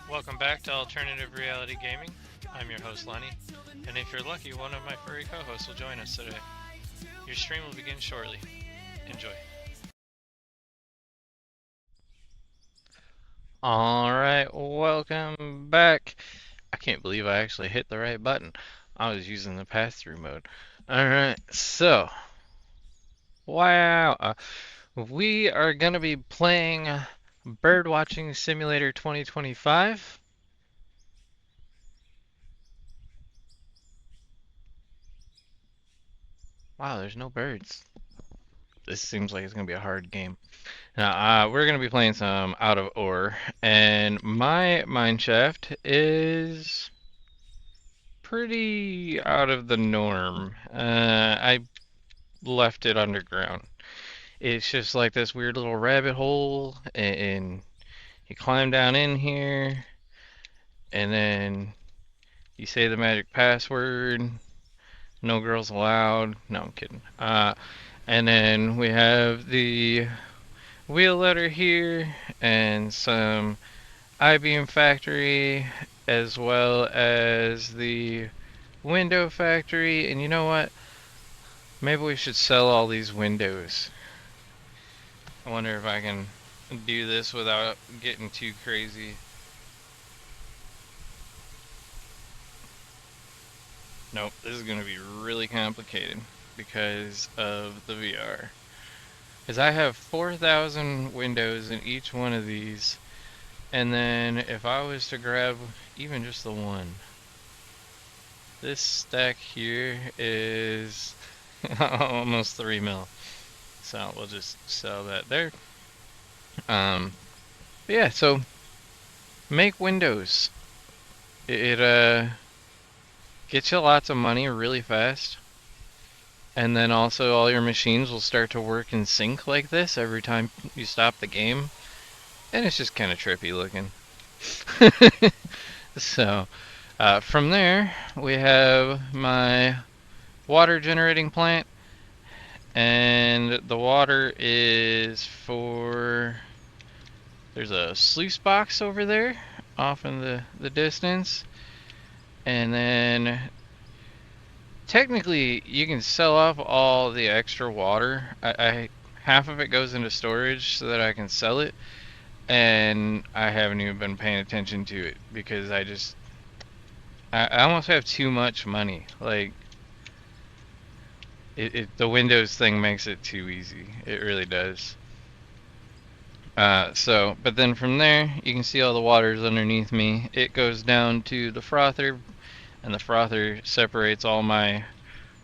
Welcome back to Alternative Reality Gaming. I'm your host Lenny, and if you're lucky, one of my furry co-hosts will join us today. Your stream will begin shortly. Enjoy. Alright, welcome back. I can't believe I actually hit the right button. I was using the pass-through mode. Alright, so wow. We are going to be playing Birdwatching Simulator 2025. Wow, there's no birds. This seems like it's going to be a hard game. Now, we're going to be playing some out of ore, and my mineshaft is pretty out of the norm. I left it underground. It's just like this weird little rabbit hole, and you climb down in here, and then you say the magic password. No girls allowed. No, I'm kidding. And then we have the wheel letter here and some I-beam factory as well as the window factory. And you know what? Maybe we should sell all these windows. I wonder if I can do this without getting too crazy. Nope, this is going to be really complicated because of the VR. Because I have 4,000 windows in each one of these, and then if I was to grab even just the one, this stack here is almost 3 mil. So we'll just sell that there. But yeah, so make windows. It gets you lots of money really fast. And then also all your machines will start to work in sync like this every time you stop the game. And it's just kind of trippy looking. So, from there, we have my water generating plant. And the water is for... There's a sluice box over there, off in the distance. And then... Technically, you can sell off all the extra water. Half of it goes into storage so that I can sell it, and I haven't even been paying attention to it because I almost have too much money. Like, the Windows thing makes it too easy. It really does. But then from there, you can see all the water's underneath me. It goes down to the frother, and the frother separates all my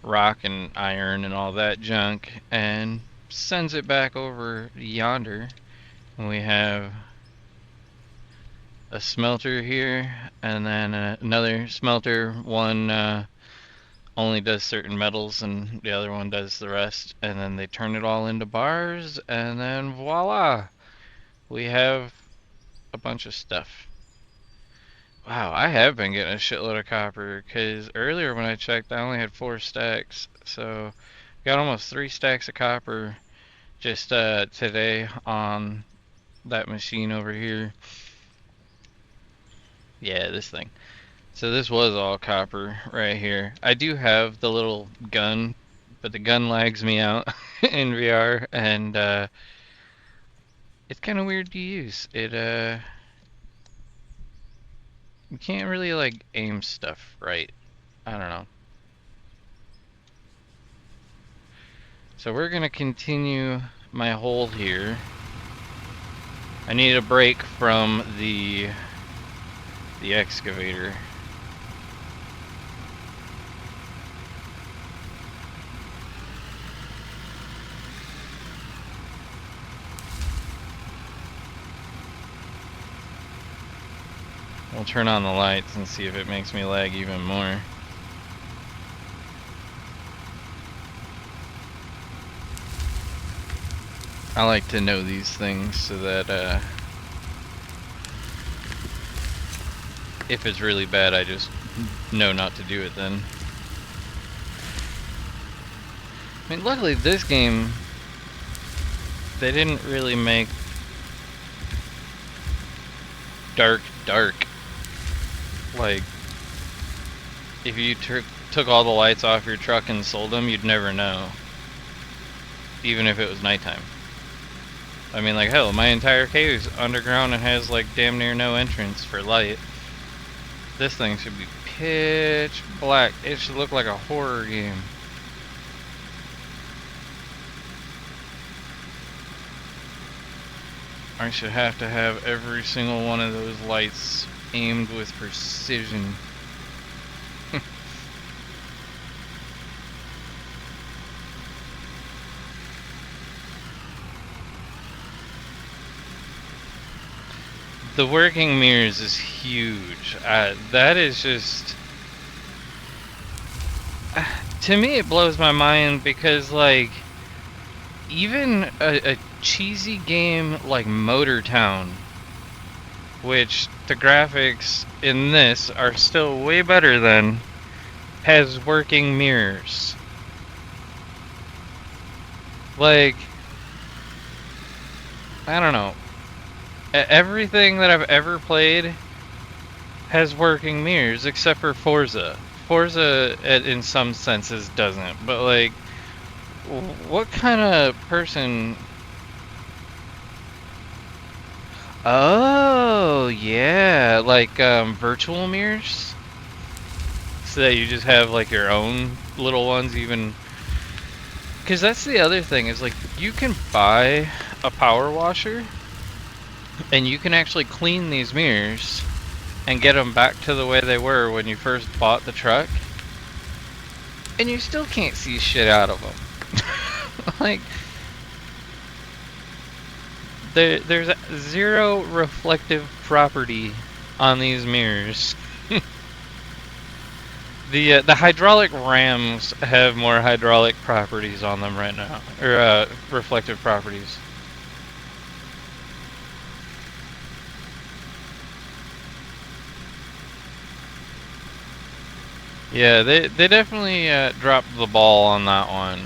rock and iron and all that junk and sends it back over yonder. And we have a smelter here, and then another smelter. One only does certain metals and the other one does the rest, and then they turn it all into bars, and then voila, we have a bunch of stuff. Wow, I have been getting a shitload of copper, because earlier when I checked I only had 4 stacks, so got almost 3 stacks of copper just today on that machine over here. Yeah, this thing. So this was all copper right here. I do have the little gun, but the gun lags me out in VR, and it's kind of weird to use. You can't really like aim stuff right. I don't know. So we're gonna continue my hole here. I need a break from the excavator. We'll turn on the lights and see if it makes me lag even more. I like to know these things so that if it's really bad, I just know not to do it then. I mean, luckily this game they didn't really make dark. Like, if you took all the lights off your truck and sold them, you'd never know. Even if it was nighttime. I mean, like, hell, my entire cave is underground and has, like, damn near no entrance for light. This thing should be pitch black. It should look like a horror game. I should have to have every single one of those lights aimed with precision. The working mirrors is huge. That is just... to me, it blows my mind because, like, even a cheesy game like Motor Town, which the graphics in this are still way better than, has working mirrors. Like, I don't know. Everything that I've ever played has working mirrors except for Forza. Forza, in some senses, doesn't. But, like, what kind of person... Oh, yeah, like, virtual mirrors? So that you just have, like, your own little ones, even... Because that's the other thing, is, like, you can buy a power washer, and you can actually clean these mirrors and get them back to the way they were when you first bought the truck, and you still can't see shit out of them. Like, there's zero reflective property on these mirrors. The hydraulic rams have more hydraulic properties on them right now, or reflective properties. Yeah, they definitely dropped the ball on that one.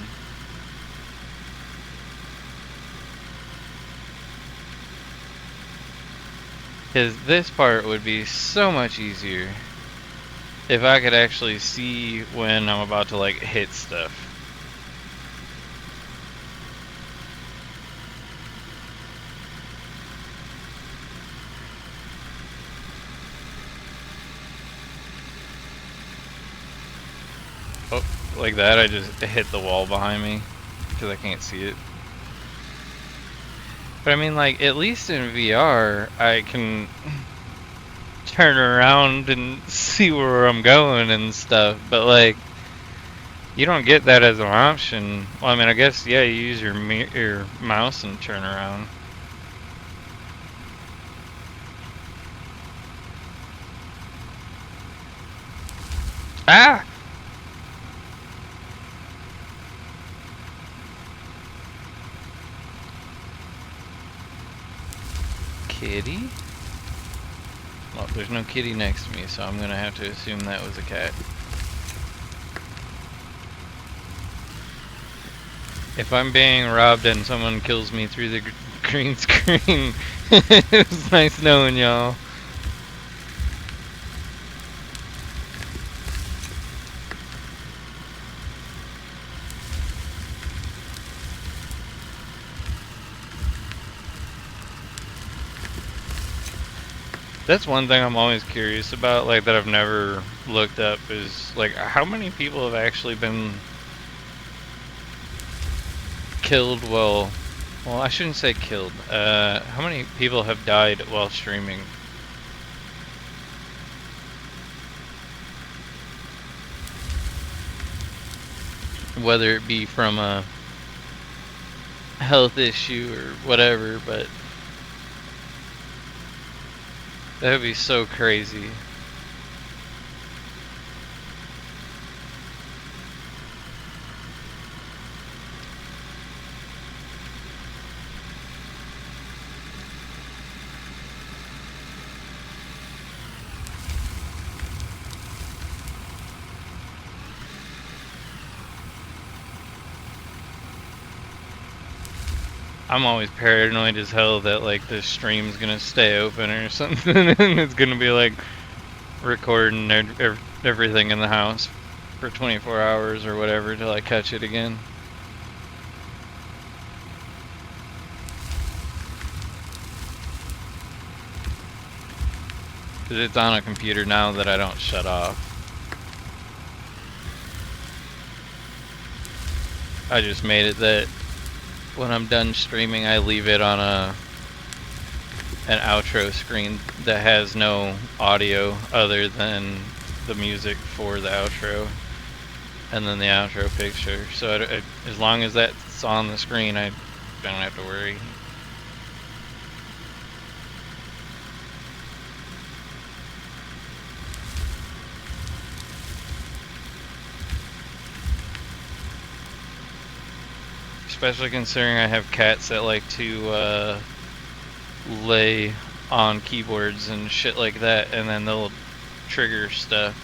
Because this part would be so much easier if I could actually see when I'm about to, like, hit stuff. Oh, like that, I just hit the wall behind me because I can't see it. But I mean, like, at least in VR, I can turn around and see where I'm going and stuff. But, like, you don't get that as an option. Well, I mean, I guess, yeah, you use your mouse and turn around. Ah! Kitty? Well, there's no kitty next to me, so I'm gonna have to assume that was a cat. If I'm being robbed and someone kills me through the green screen, it's nice knowing y'all. That's one thing I'm always curious about, like, that I've never looked up, is, like, how many people have actually been killed while... Well, I shouldn't say killed. How many people have died while streaming? Whether it be from a health issue or whatever, but... that would be so crazy. I'm always paranoid as hell that like this stream's gonna stay open or something, and it's gonna be like recording everything in the house for 24 hours or whatever till I catch it again. Because it's on a computer now that I don't shut off. I just made it that when I'm done streaming, I leave it on an outro screen that has no audio other than the music for the outro, and then the outro picture. So as long as that's on the screen, I don't have to worry. Especially considering I have cats that like to lay on keyboards and shit like that, and then they'll trigger stuff.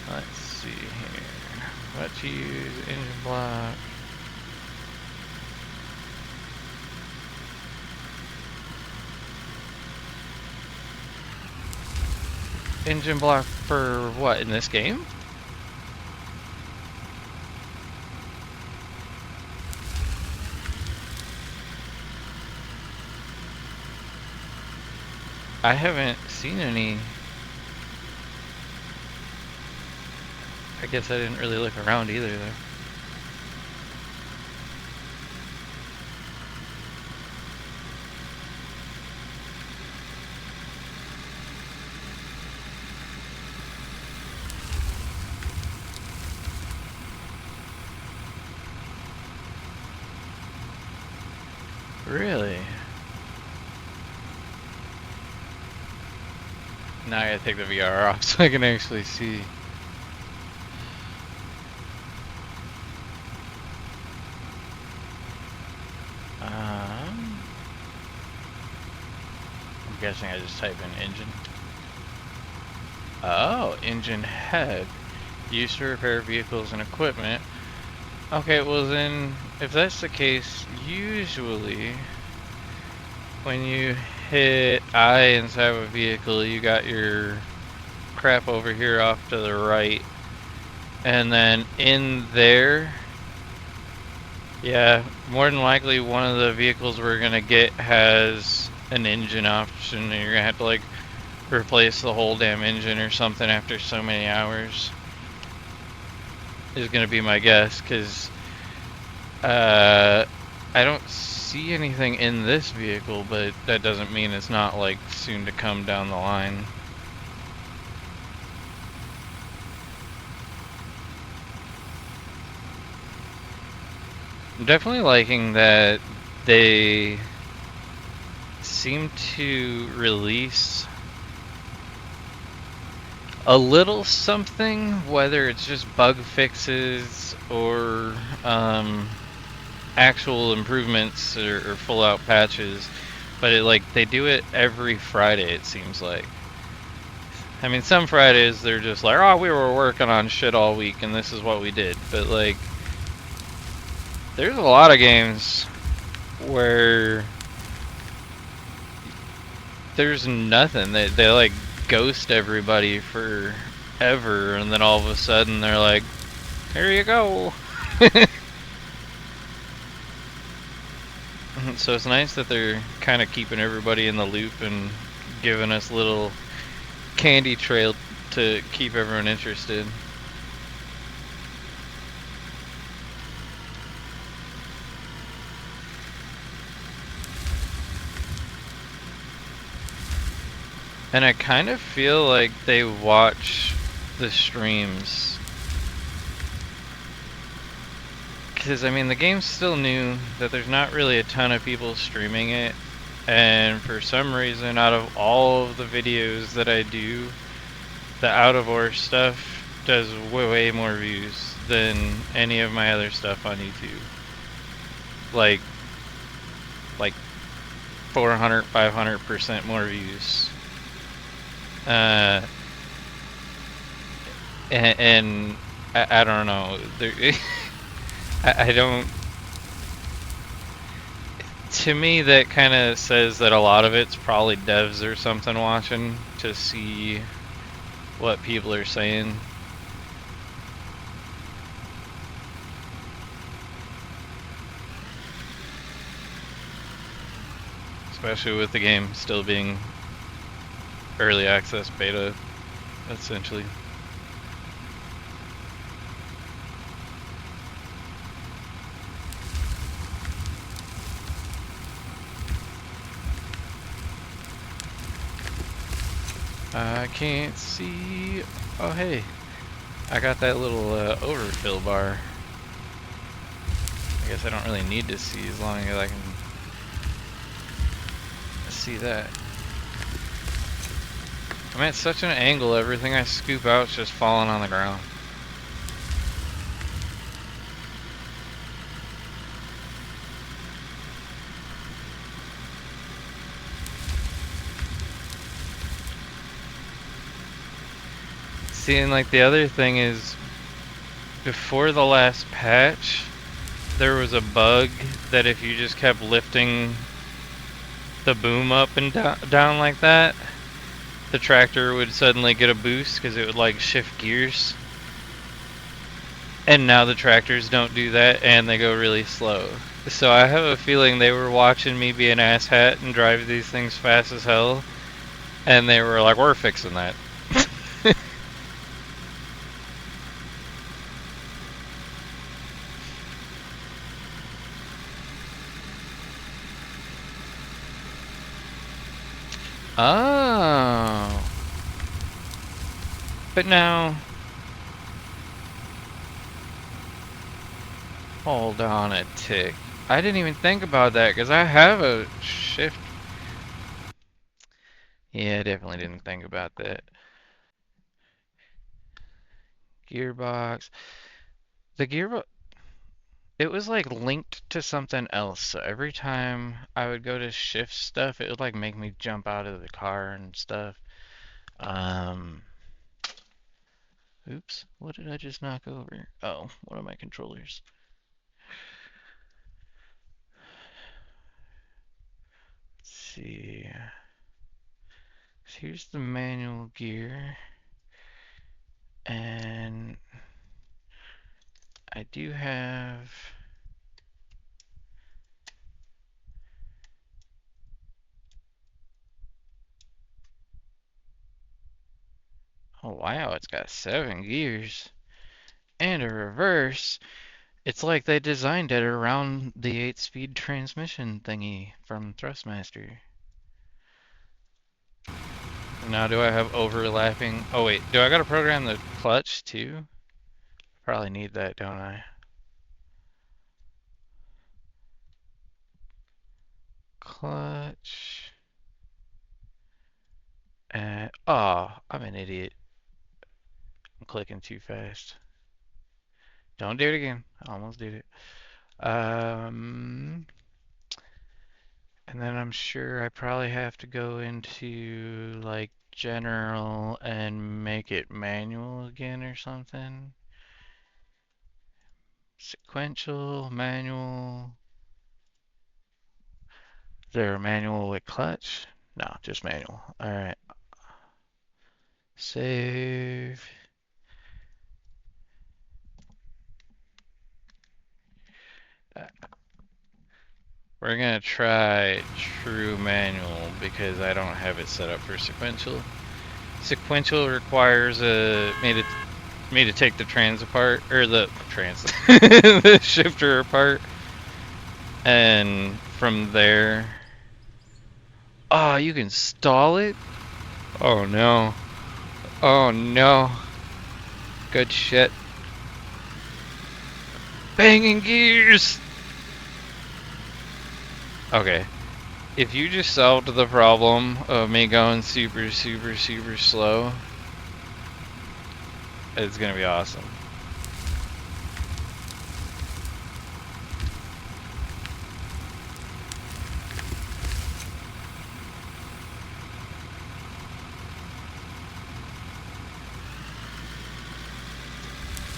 Let's see here. What to use? Engine block. Engine block for what, in this game? I haven't seen any. I guess I didn't really look around either though. Really? Now I gotta take the VR off so I can actually see. I'm guessing I just type in engine. Oh, engine head. Used to repair vehicles and equipment. Okay, well then, if that's the case, usually when you hit I inside of a vehicle, you got your crap over here off to the right, and then in there, yeah, more than likely one of the vehicles we're gonna get has an engine option, and you're gonna have to like replace the whole damn engine or something after so many hours, is gonna be my guess, because I don't see anything in this vehicle, but that doesn't mean it's not like soon to come down the line. I'm definitely liking that they seem to release a little something, whether it's just bug fixes or actual improvements or full out patches, but they do it every Friday, it seems like. I mean, some Fridays they're just like, oh, we were working on shit all week and this is what we did, but like there's a lot of games where there's nothing. They like ghost everybody forever, and then all of a sudden they're like, here you go. So it's nice that they're kind of keeping everybody in the loop and giving us little candy trail to keep everyone interested. And I kind of feel like they watch the streams. Because, I mean, the game's still new, that there's not really a ton of people streaming it. And for some reason, out of all of the videos that I do, the Out of Ore stuff does way more views than any of my other stuff on YouTube. Like 400, 500% more views. And I don't know. I don't. To me, that kind of says that a lot of it's probably devs or something watching to see what people are saying. Especially with the game still being early access beta, essentially. I can't see. Oh, hey. I got that little overfill bar. I guess I don't really need to see as long as I can see that. I'm at such an angle, everything I scoop out is just falling on the ground. See, and like the other thing is, before the last patch, there was a bug that if you just kept lifting the boom up and down like that, the tractor would suddenly get a boost because it would like shift gears. And now the tractors don't do that and they go really slow. So I have a feeling they were watching me be an asshat and drive these things fast as hell, and they were like, we're fixing that. Oh. But now, hold on a tick. I didn't even think about that because I have a shift. Yeah, I definitely didn't think about that. Gearbox. The gearbox, it was like linked to something else. So every time I would go to shift stuff, it would like make me jump out of the car and stuff. Um, Oops, what did I just knock over? Oh, one of my controllers. Let's see. So here's the manual gear. And I do have... Oh wow, it's got 7 gears. And a reverse. It's like they designed it around the 8-speed transmission thingy from Thrustmaster. Now do I have overlapping... Oh wait, do I gotta program the clutch too? Probably need that, don't I? Clutch... oh, I'm an idiot. I'm clicking too fast. Don't do it again. I almost did it. And then I'm sure I probably have to go into like general and make it manual again or something. Sequential, manual. Is there a manual with clutch? No, just manual. Alright. Save. We're gonna try true manual because I don't have it set up for sequential. Sequential requires me to take the trans apart, or the the shifter apart, and from there, oh, you can stall it? Oh no. Oh no. Good shit. Banging gears! Okay. If you just solved the problem of me going super slow, it's gonna be awesome.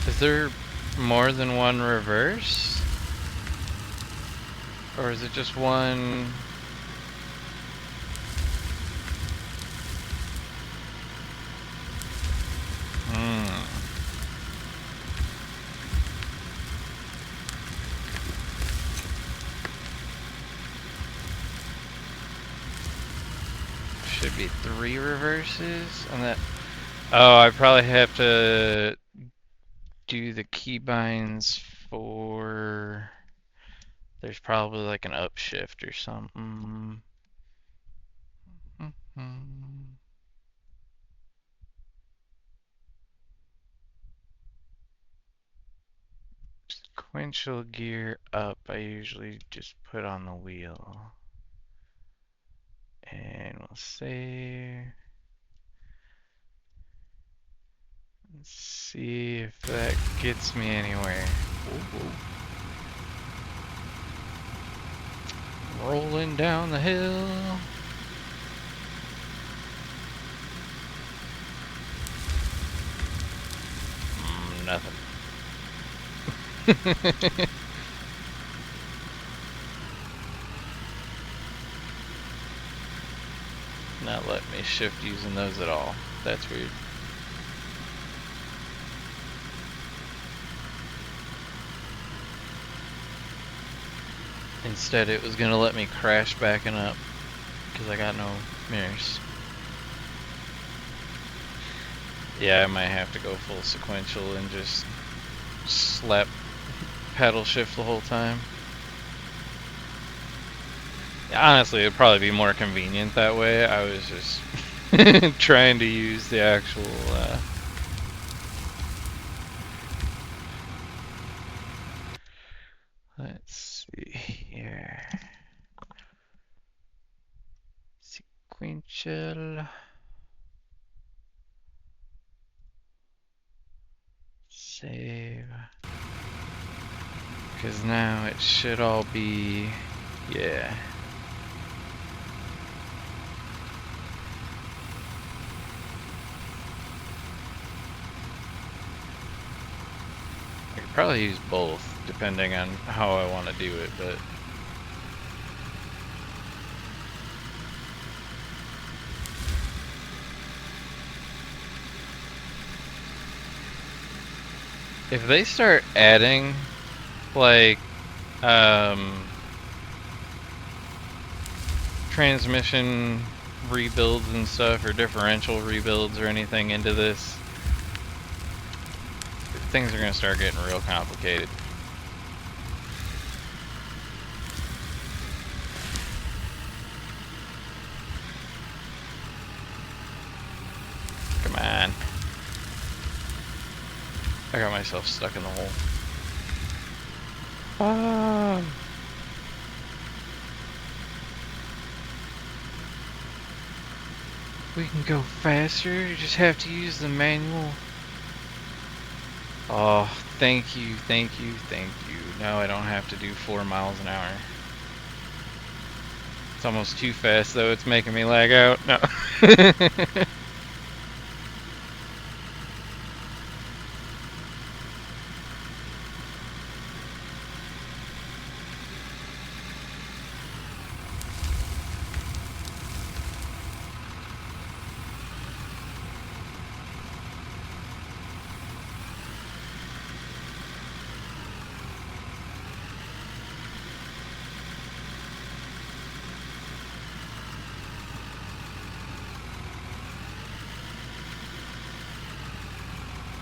Is there more than one reverse? Or is it just one? Should be 3 reverses on that. Oh, I probably have to do the keybinds for. There's probably like an upshift or something. Sequential gear up, I usually just put on the wheel. And we'll save. Let's see if that gets me anywhere. Whoa. Rolling down the hill. Nothing. Not letting me shift using those at all. That's weird. Instead, it was going to let me crash backing up because I got no mirrors. Yeah, I might have to go full sequential and just slap paddle shift the whole time. Honestly, it'd probably be more convenient that way. I was just trying to use the actual let's see here. Sequential. Save. Because now it should all be, yeah. I could probably use both, depending on how I want to do it, but if they start adding, like, transmission rebuilds and stuff, or differential rebuilds or anything into this, things are going to start getting real complicated. Come on. I got myself stuck in the hole. Ah. We can go faster, you just have to use the manual. Oh, thank you, thank you, thank you. Now I don't have to do 4 miles an hour. It's almost too fast though, it's making me lag out. No.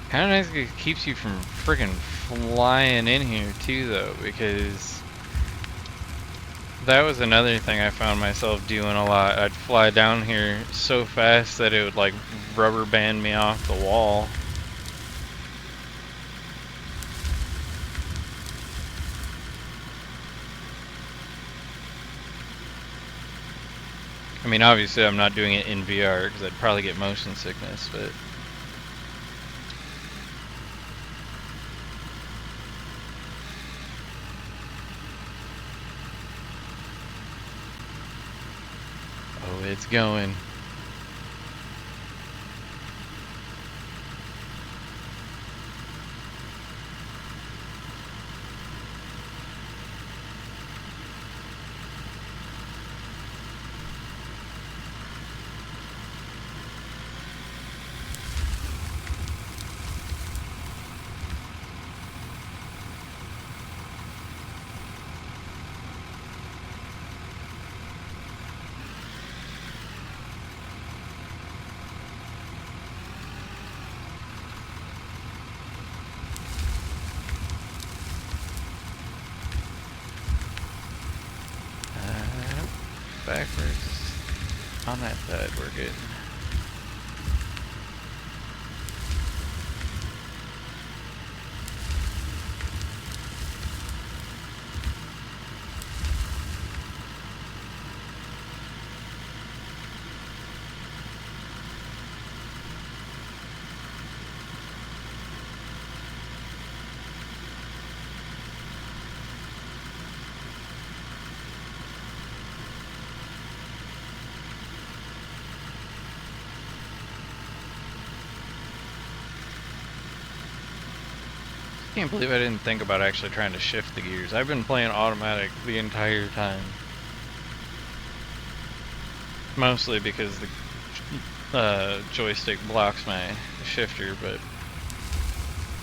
Kinda nice it keeps you from friggin' flying in here too though, because that was another thing I found myself doing a lot. I'd fly down here so fast that it would like rubber band me off the wall. I mean, obviously I'm not doing it in VR because I'd probably get motion sickness, but oh, it's going. backwards. On that side, we're good. I can't believe I didn't think about actually trying to shift the gears. I've been playing automatic the entire time. Mostly because the joystick blocks my shifter, but...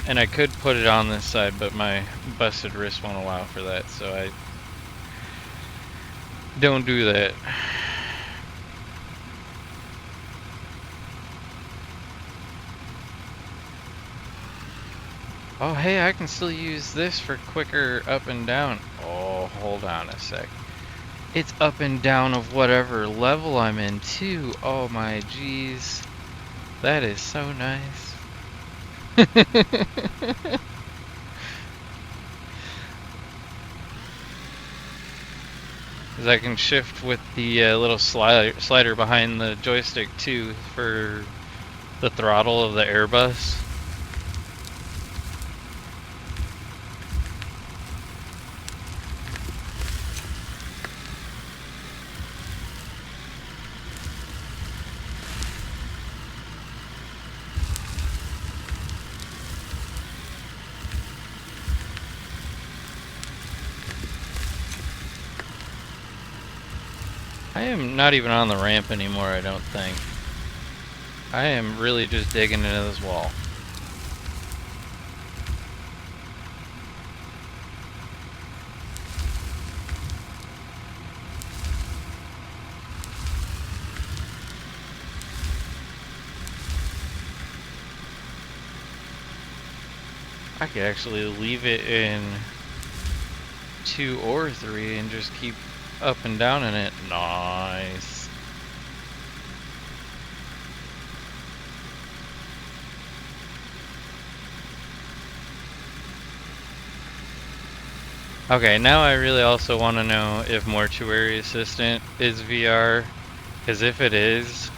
And I could put it on this side, but my busted wrist won't allow for that, so I don't do that. Oh, hey, I can still use this for quicker up and down. Oh, hold on a sec. It's up and down of whatever level I'm in, too. Oh, my jeez. That is so nice. Because I can shift with the little slider behind the joystick, too, for the throttle of the Airbus. I am not even on the ramp anymore, I don't think. I am really just digging into this wall. I could actually leave it in 2 or 3 and just keep up and down in it. Nice. Okay, now I really also want to know if Mortuary Assistant is VR, because if it is,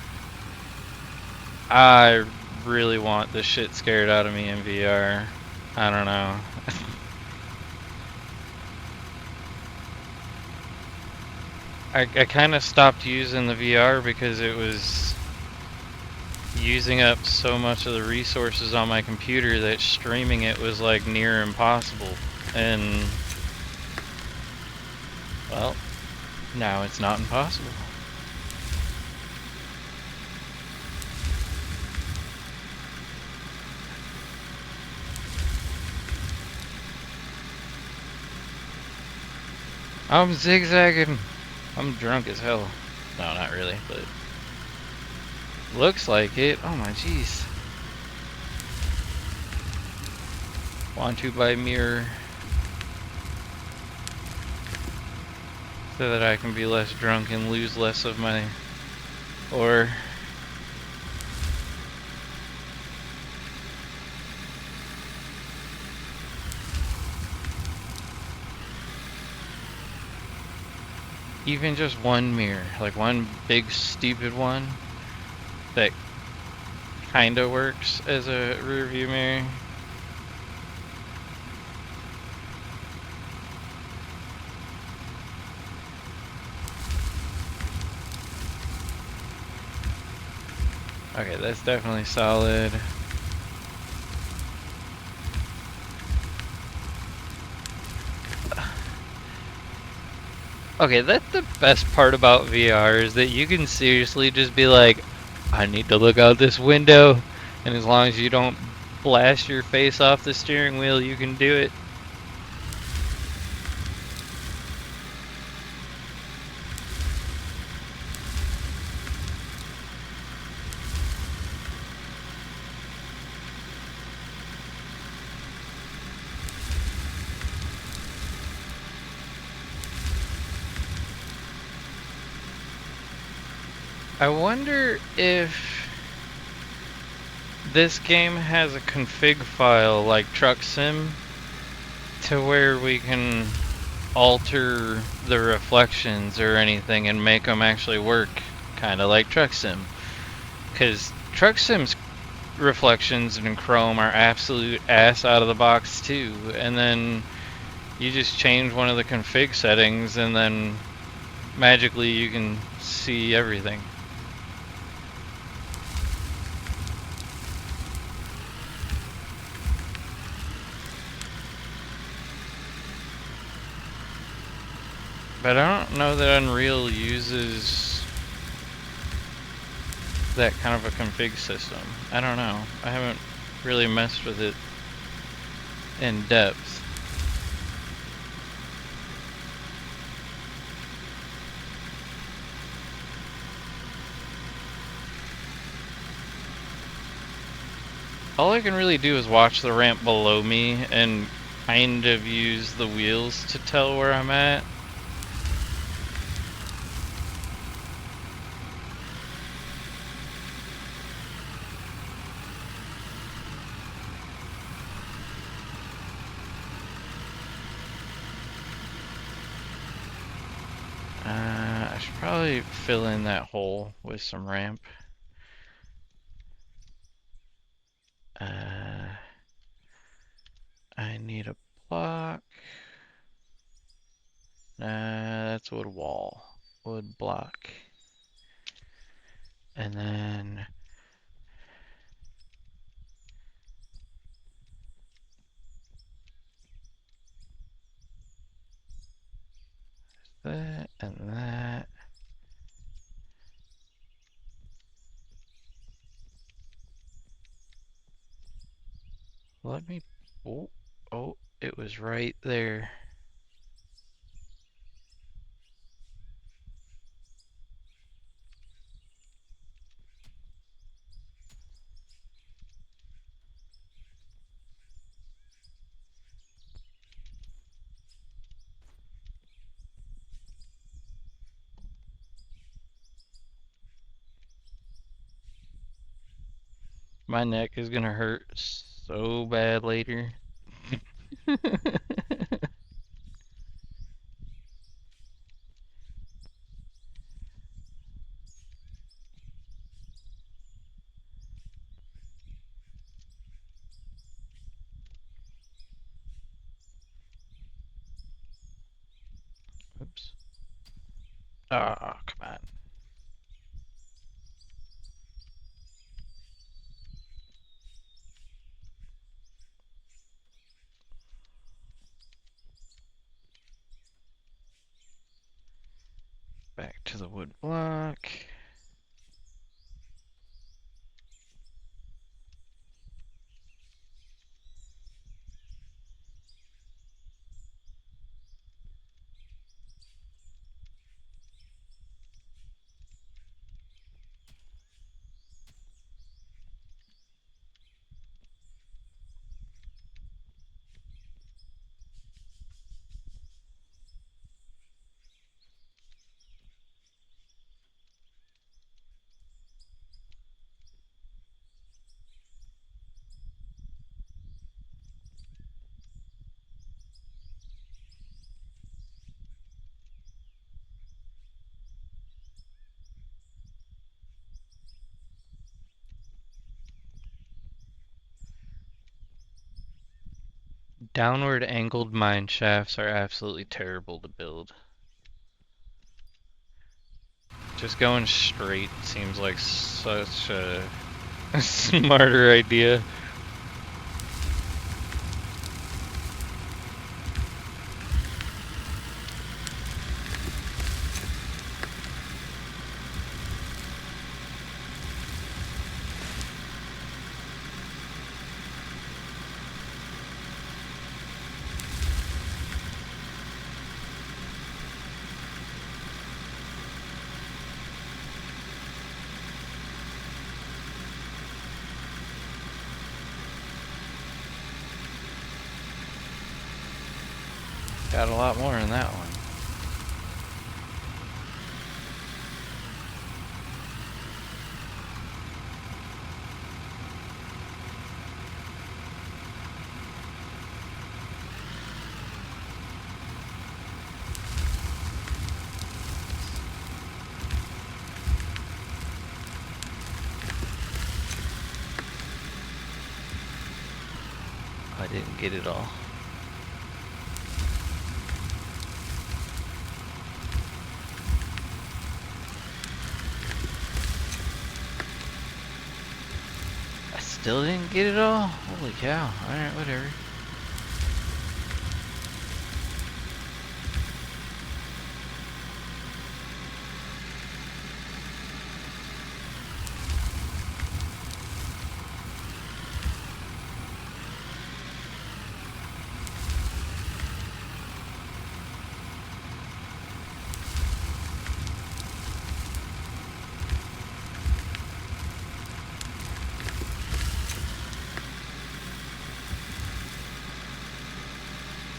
I really want this shit scared out of me in VR. I don't know. I kind of stopped using the VR because it was using up so much of the resources on my computer that streaming it was like near impossible. And, well, now it's not impossible. I'm zigzagging. I'm drunk as hell. No, not really, but looks like it. Oh my jeez. Want to buy mirror so that I can be less drunk and lose less of my ore. Even just one mirror, like one big stupid one that kinda works as a rear view mirror. Okay, that's definitely solid. Okay, that's the best part about VR is that you can seriously just be like, I need to look out this window, and as long as you don't blast your face off the steering wheel, you can do it. I wonder if this game has a config file like Truck Sim to where we can alter the reflections or anything and make them actually work, kind of like Truck Sim. Because Truck Sim's reflections in Chrome are absolute ass out of the box too, and then you just change one of the config settings and then magically you can see everything. But I don't know that Unreal uses that kind of a config system. I don't know. I haven't really messed with it in depth. All I can really do is watch the ramp below me and kind of use the wheels to tell where I'm at. I should probably fill in that hole with some ramp. I need a block. That's wood wall. Wood block. And then that and that. Let me. Oh, it was right there. My neck is gonna hurt so bad later. Oops. Oh, come on. Back to the wood block. Downward angled mine shafts are absolutely terrible to build. Just going straight seems like such a smarter idea. Got a lot more in that one. Didn't get it all. I still didn't get it all? Holy cow. Alright, whatever.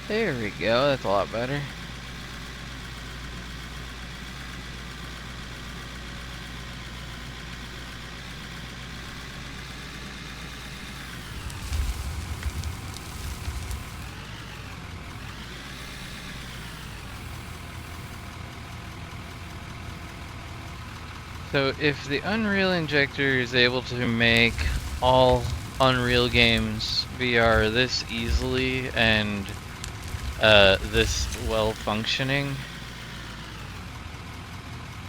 There we go, that's a lot better. So if the Unreal Injector is able to make all Unreal games VR this easily and this well functioning,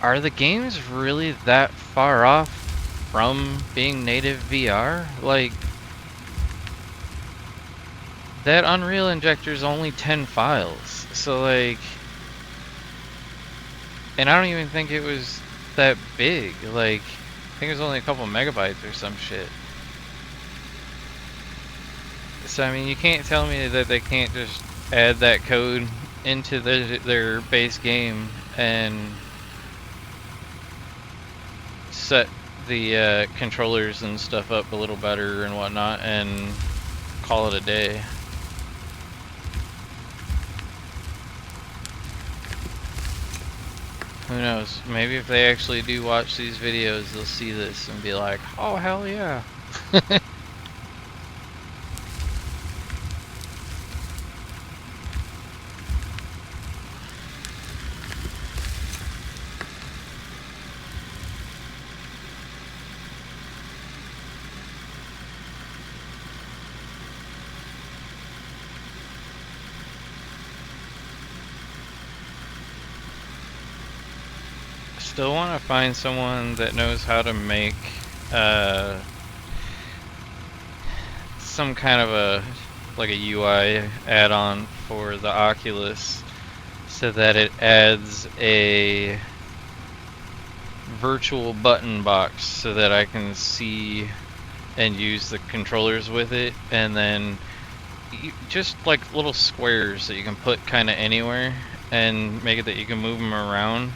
are the games really that far off from being native VR? Like, that Unreal Injector is only 10 files, so like, and I don't even think it was that big. Like, I think it was only a couple megabytes or some shit. So I mean, you can't tell me that they can't just add that code into their base game and set the controllers and stuff up a little better and whatnot and call it a day. Who knows? Maybe if they actually do watch these videos, they'll see this and be like, oh, hell yeah. Still want to find someone that knows how to make some kind of a UI add-on for the Oculus so that it adds a virtual button box so that I can see and use the controllers with it, and then just like little squares that you can put kind of anywhere and make it that you can move them around.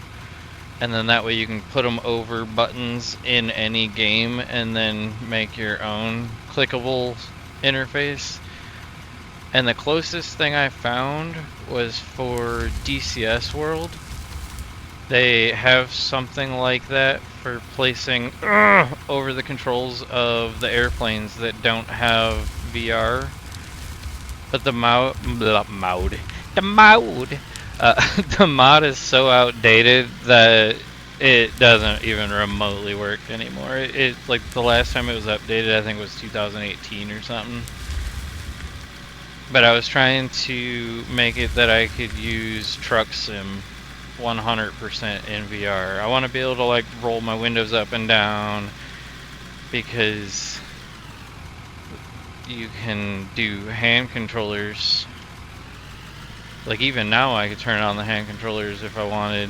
And then that way you can put them over buttons in any game and then make your own clickable interface. And the closest thing I found was for DCS World. They have something like that for placing over the controls of the airplanes that don't have VR. But the the mod is so outdated that it doesn't even remotely work anymore. It like the last time it was updated, I think it was 2018 or something. But I was trying to make it that I could use Truck Sim 100% in VR. I want to be able to like roll my windows up and down because you can do hand controllers. Like even now I could turn on the hand controllers if I wanted.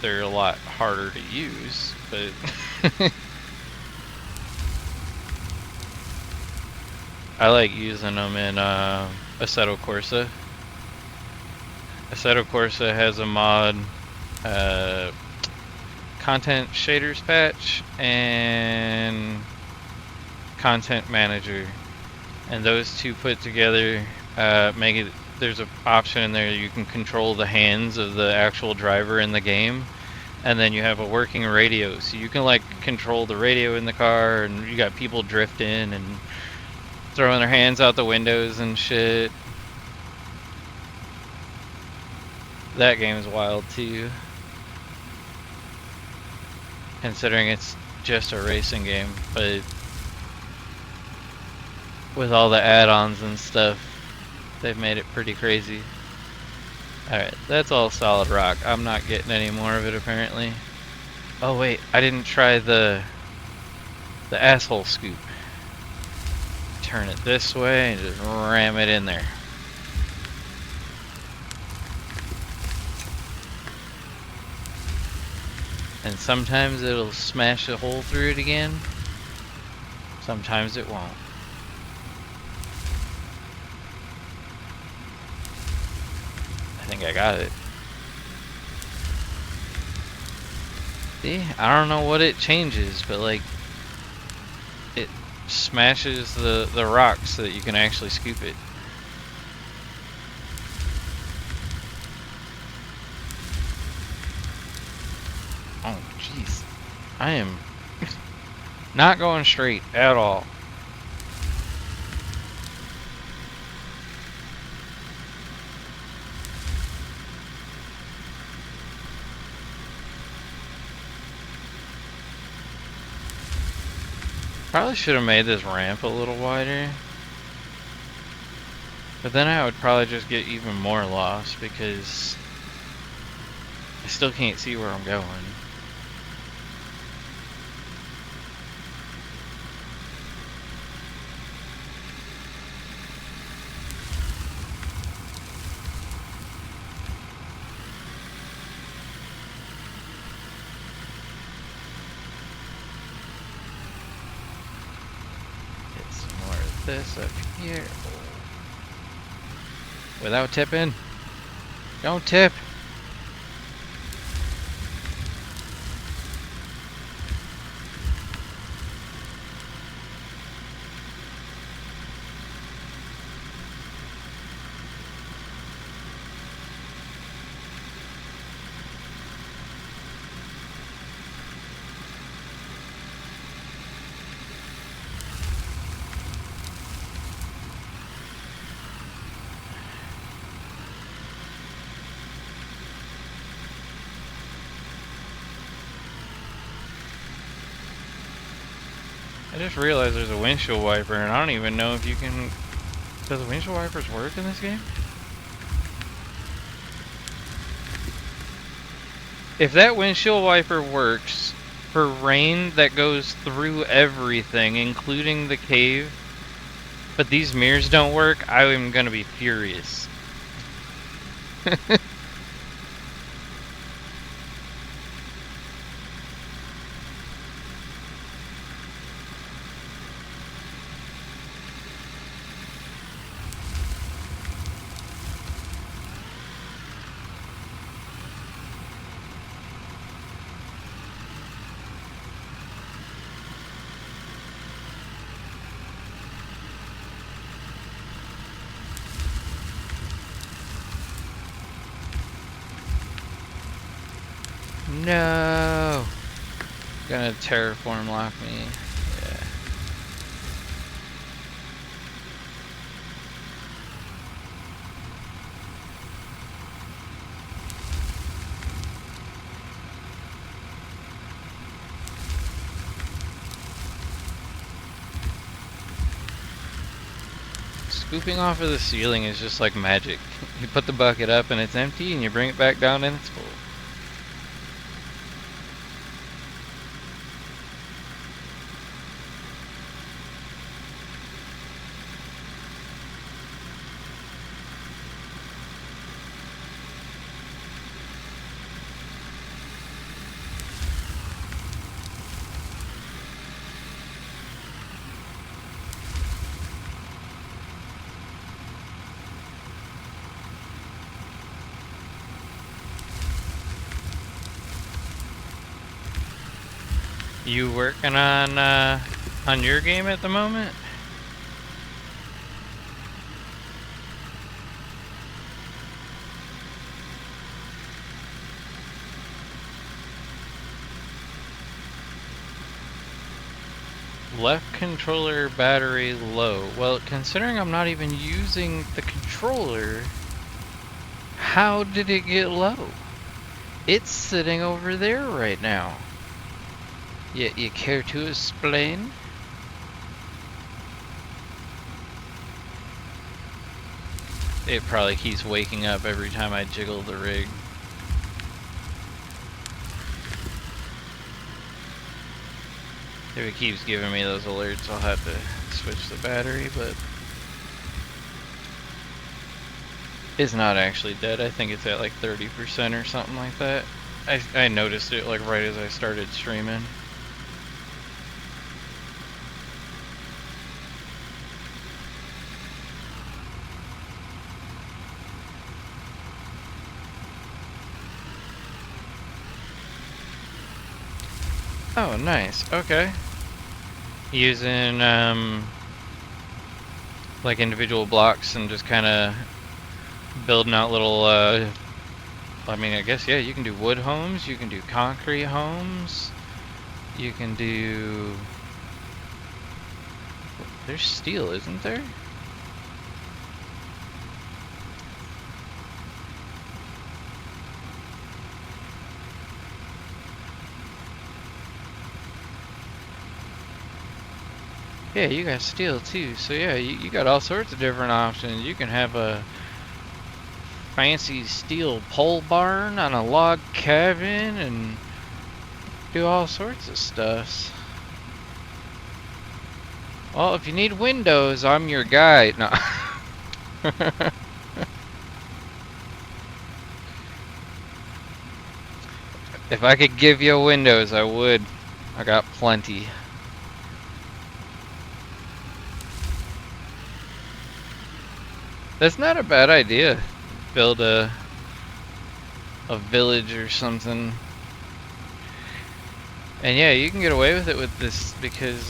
They're a lot harder to use, but I like using them in Assetto Corsa. Assetto Corsa has a mod, content shaders patch and content manager, and those two put together make it, there's an option in there you can control the hands of the actual driver in the game, and then you have a working radio, so you can like control the radio in the car, and you got people drifting and throwing their hands out the windows and shit. That game is wild too, considering it's just a racing game, but with all the add-ons and stuff, they've made it pretty crazy. Alright, that's all solid rock. I'm not getting any more of it apparently. Oh wait, I didn't try the asshole scoop. Turn it this way and just ram it in there. And sometimes it'll smash a hole through it again. Sometimes it won't. I think I got it. See, I don't know what it changes, but like it smashes the rock so that you can actually scoop it. Oh jeez, I am not going straight at all. Probably should have made this ramp a little wider. But then I would probably just get even more lost because I still can't see where I'm going. Get some more of this up here. Without tipping. Don't tip. I just realized there's a windshield wiper, and I don't even know if you can... Does the windshield wipers work in this game? If that windshield wiper works for rain that goes through everything, including the cave, but these mirrors don't work, I am gonna be furious. No! Gonna terraform lock me. Yeah. Scooping off of the ceiling is just like magic. You put the bucket up and it's empty, and you bring it back down and it's full. You working on your game at the moment? Left controller battery low. Well, considering I'm not even using the controller, how did it get low? It's sitting over there right now. You care to explain? it probably keeps waking up every time I jiggle the rig. If it keeps giving me those alerts, I'll have to switch the battery, but it's not actually dead. I think it's at like 30% or something like that. I noticed it like right as I started streaming. Oh, nice. Okay. Using like individual blocks and just kind of building out little I mean, I guess, yeah, you can do wood homes, you can do concrete homes, you can do... There's steel, isn't there? Yeah, you got steel too, so yeah, you got all sorts of different options. You can have a fancy steel pole barn on a log cabin and do all sorts of stuff. Well, if you need windows, I'm your guy. No. If I could give you windows, I would. I got plenty. That's not a bad idea. Build a village or something. And yeah, you can get away with it with this because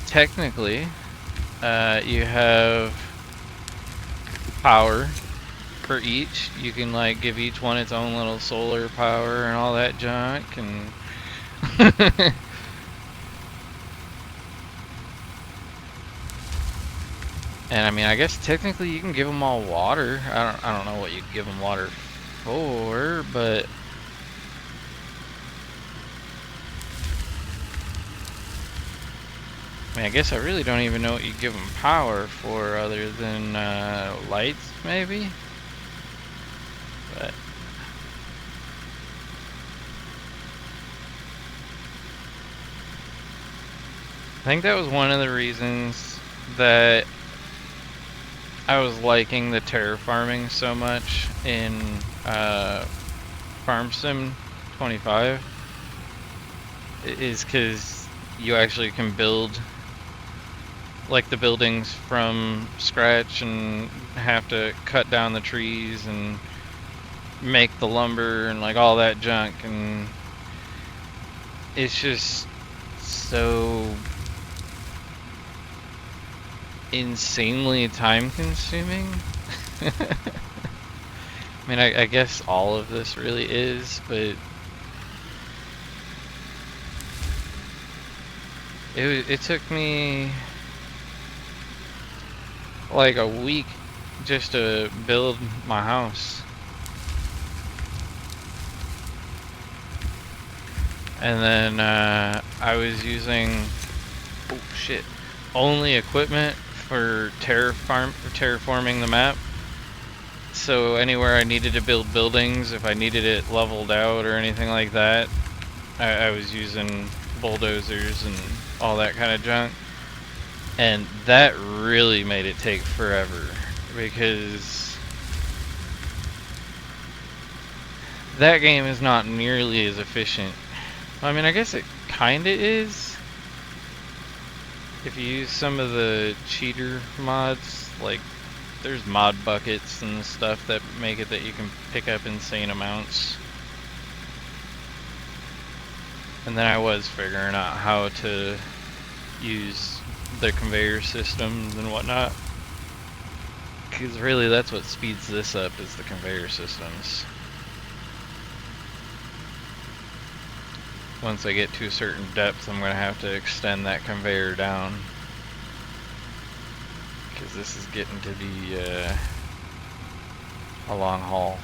technically you have power for each. You can like give each one its own little solar power and all that junk and and I mean, I guess technically you can give them all water. I don't know what you'd give them water for, but I mean, I guess I really don't even know what you give them power for other than lights, maybe? But I think that was one of the reasons that I was liking the terraforming so much in Farm Sim 25 is because you actually can build like the buildings from scratch and have to cut down the trees and make the lumber and like all that junk, and it's just so insanely time consuming. I mean, I guess all of this really is, but it took me like a week just to build my house. And then I was using, oh shit, only equipment for terraforming the map. So anywhere I needed to build buildings, if I needed it leveled out or anything like that, I was using bulldozers and all that kind of junk. And that really made it take forever, because that game is not nearly as efficient. I mean, I guess it kinda is if you use some of the cheater mods. Like, there's mod buckets and stuff that make it that you can pick up insane amounts. And then I was figuring out how to use the conveyor systems and whatnot, because really that's what speeds this up, is the conveyor systems. Once I get to a certain depth, I'm going to have to extend that conveyor down, because this is getting to be a long haul.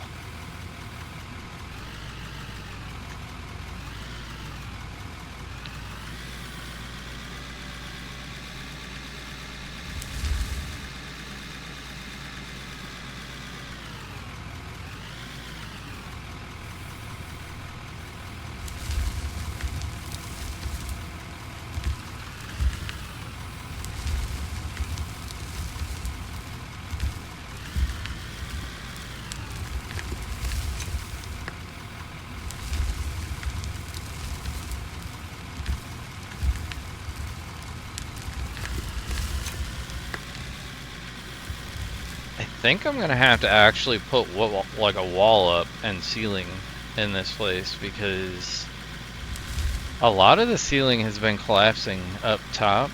think I'm gonna have to actually put like a wall up and ceiling in this place, because a lot of the ceiling has been collapsing up top.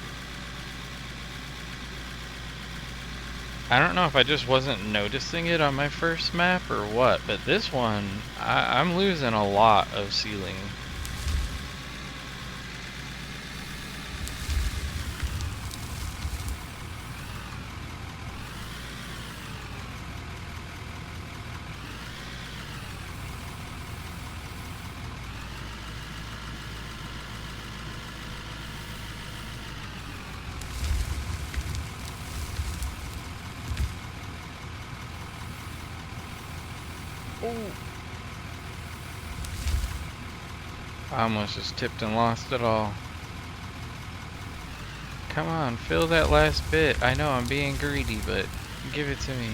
I don't know if I just wasn't noticing it on my first map or what, but this one, I'm losing a lot of ceiling. I almost just tipped and lost it all. Come on, fill that last bit. I know I'm being greedy, but give it to me.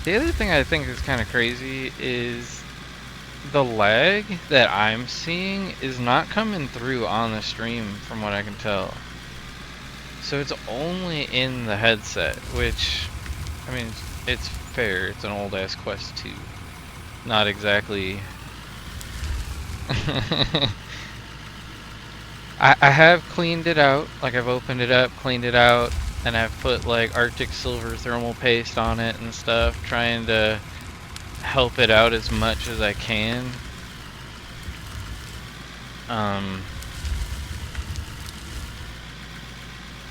The other thing I think is kind of crazy is the lag that I'm seeing is not coming through on the stream from what I can tell. So it's only in the headset, which, I mean, it's fair. It's an old ass Quest 2. Not exactly. I have cleaned it out. Like, I've opened it up, cleaned it out, and I've put like Arctic Silver thermal paste on it and stuff, trying to help it out as much as I can.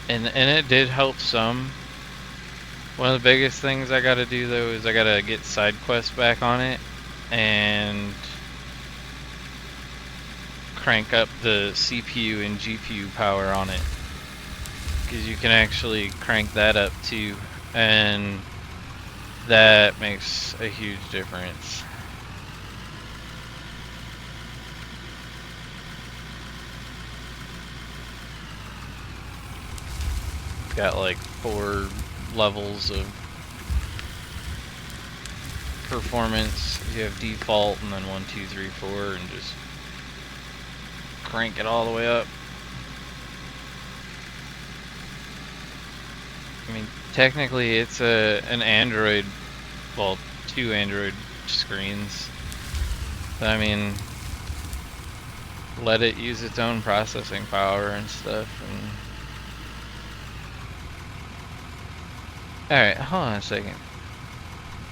And it did help some. One of the biggest things I gotta do though is I gotta get side quests back on it and crank up the CPU and GPU power on it, because you can actually crank that up too, and that makes a huge difference. Got like 4 levels of performance. You have default and then 1, 2, 3, 4, and just crank it all the way up. I mean, technically it's an Android, well, 2 Android screens. But I mean, let it use its own processing power and stuff. And alright, hold on a second.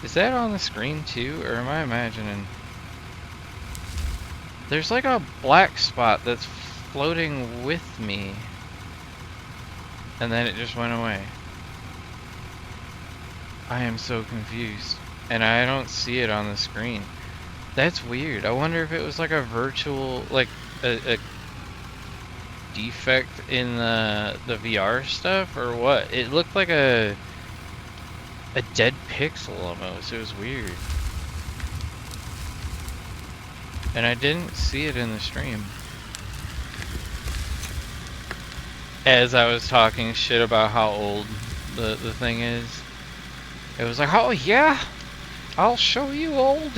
Is that on the screen too, or am I imagining? There's like a black spot that's floating with me, and then it just went away. I am so confused, and I don't see it on the screen. That's weird. I wonder if it was like a virtual, like a defect in the VR stuff, or what. It looked like a dead pixel almost. It was weird. And I didn't see it in the stream. As I was talking shit about how old the thing is, it was like, oh yeah, I'll show you old.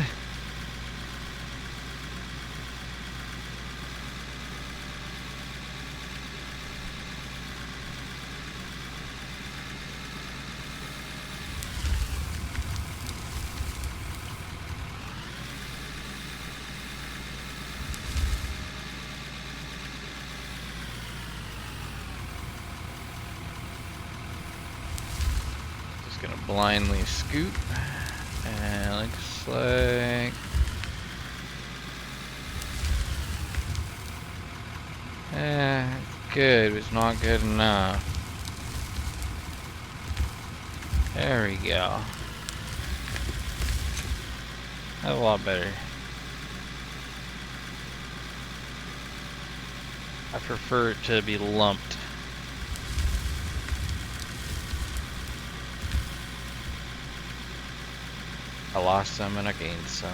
Gonna blindly scoot, and looks like good, it's not good enough. There we go. That's a lot better. I prefer it to be lumped. I lost some and I gained some.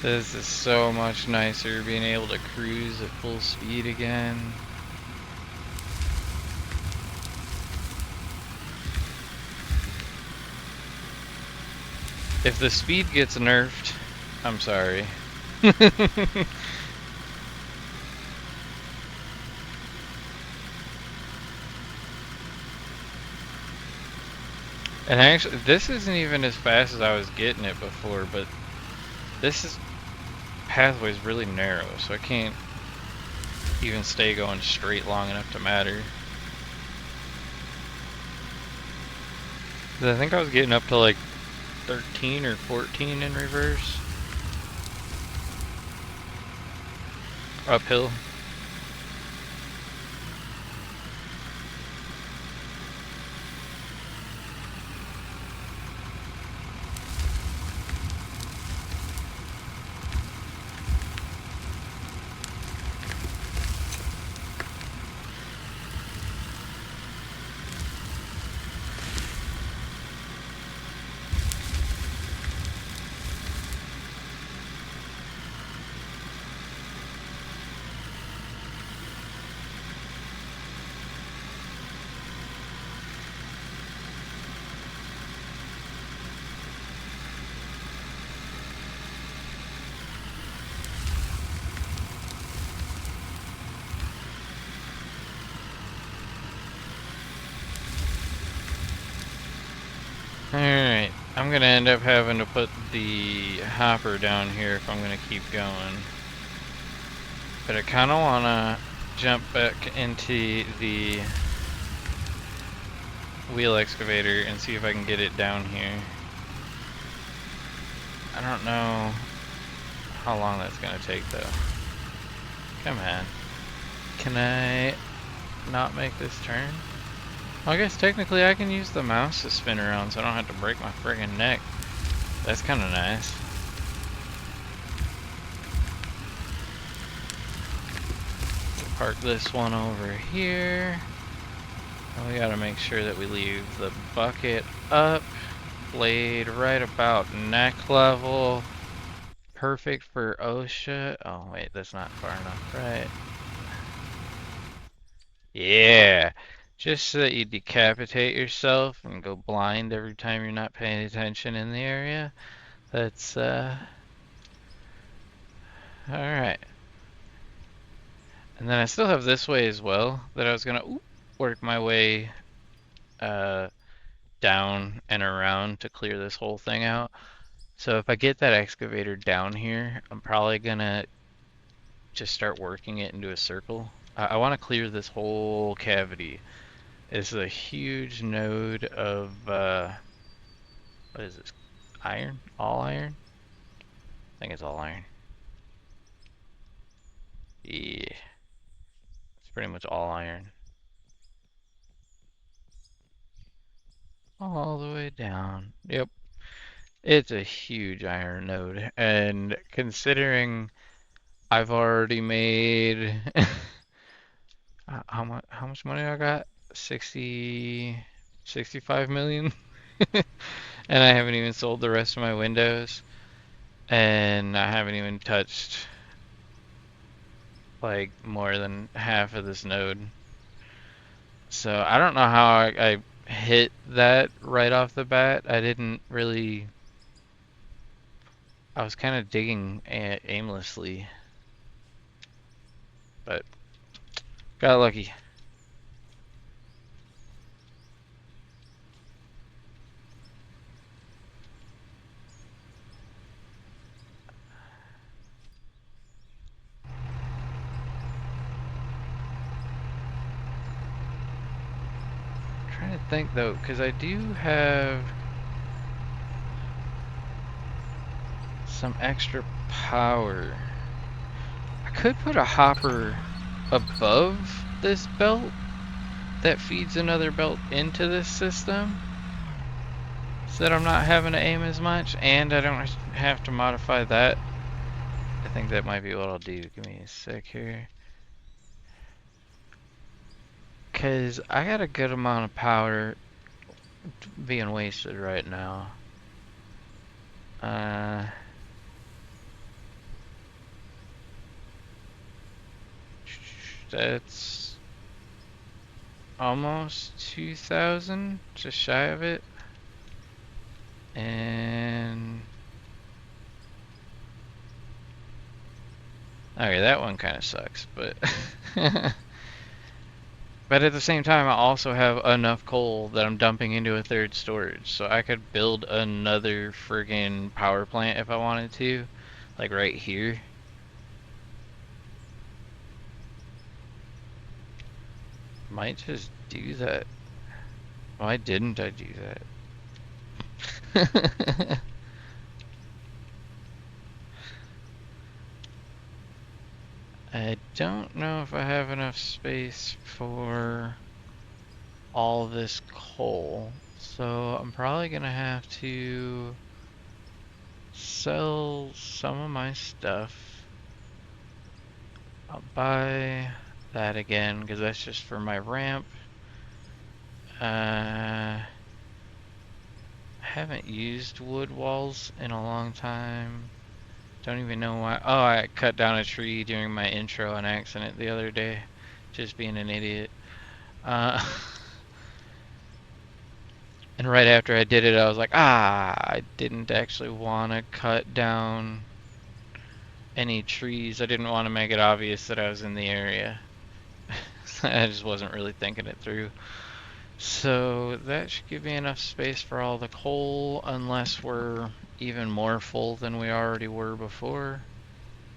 This is so much nicer being able to cruise at full speed again. If the speed gets nerfed, I'm sorry. And actually, this isn't even as fast as I was getting it before, but this pathway's really narrow, so I can't even stay going straight long enough to matter. I think I was getting up to like 13 or 14 in reverse. Uphill. Alright, I'm gonna end up having to put the hopper down here if I'm gonna keep going. But I kinda wanna jump back into the wheel excavator and see if I can get it down here. I don't know how long that's gonna take though. Come on. Can I not make this turn? Well, I guess technically I can use the mouse to spin around so I don't have to break my friggin' neck. That's kinda nice. Park this one over here. And we gotta make sure that we leave the bucket up. Blade right about neck level. Perfect for OSHA. Oh wait, that's not far enough, right? Yeah, just so that you decapitate yourself and go blind every time you're not paying attention in the area. That's, alright. And then I still have this way as well that I was gonna work my way, uh, down and around to clear this whole thing out. So if I get that excavator down here, I'm probably gonna just start working it into a circle. I want to clear this whole cavity. It's a huge node of, what is this? Iron? All iron? I think it's all iron. Yeah, it's pretty much all iron. All the way down. Yep. It's a huge iron node. And considering I've already made how much money I got? 60 65 million? And I haven't even sold the rest of my windows. And I haven't even touched like more than half of this node. So I don't know how I hit that right off the bat. I didn't really. I was kind of digging aimlessly, but got lucky. Trying to think though, because I do have some extra power. I could put a hopper above this belt that feeds another belt into this system so that I'm not having to aim as much and I don't have to modify that. I think that might be what I'll do. Give me a sec here. Because I got a good amount of power being wasted right now. That's almost 2,000, just shy of it. And okay, that one kind of sucks, but but at the same time, I also have enough coal that I'm dumping into a third storage, so I could build another friggin' power plant if I wanted to, like right here. Might just do that. Why didn't I do that? I don't know if I have enough space for all this coal, so I'm probably gonna have to sell some of my stuff. I'll buy that again because that's just for my ramp. I haven't used wood walls in a long time. Don't even know why. Oh, I cut down a tree during my intro on accident the other day. Just being an idiot. Uh, and right after I did it, I was like, I didn't actually want to cut down any trees. I didn't want to make it obvious that I was in the area. I just wasn't really thinking it through. So that should give me enough space for all the coal, unless we're even more full than we already were before.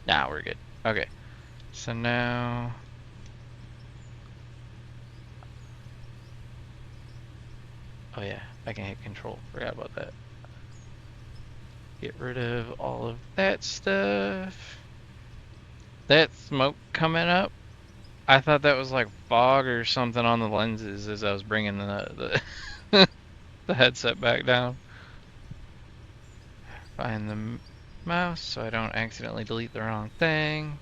Nah, we're good. Okay, so now... Oh yeah, I can hit control. Forgot about that. Get rid of all of that stuff. That smoke coming up, I thought that was like fog or something on the lenses as I was bringing the the headset back down. Find the mouse so I don't accidentally delete the wrong thing.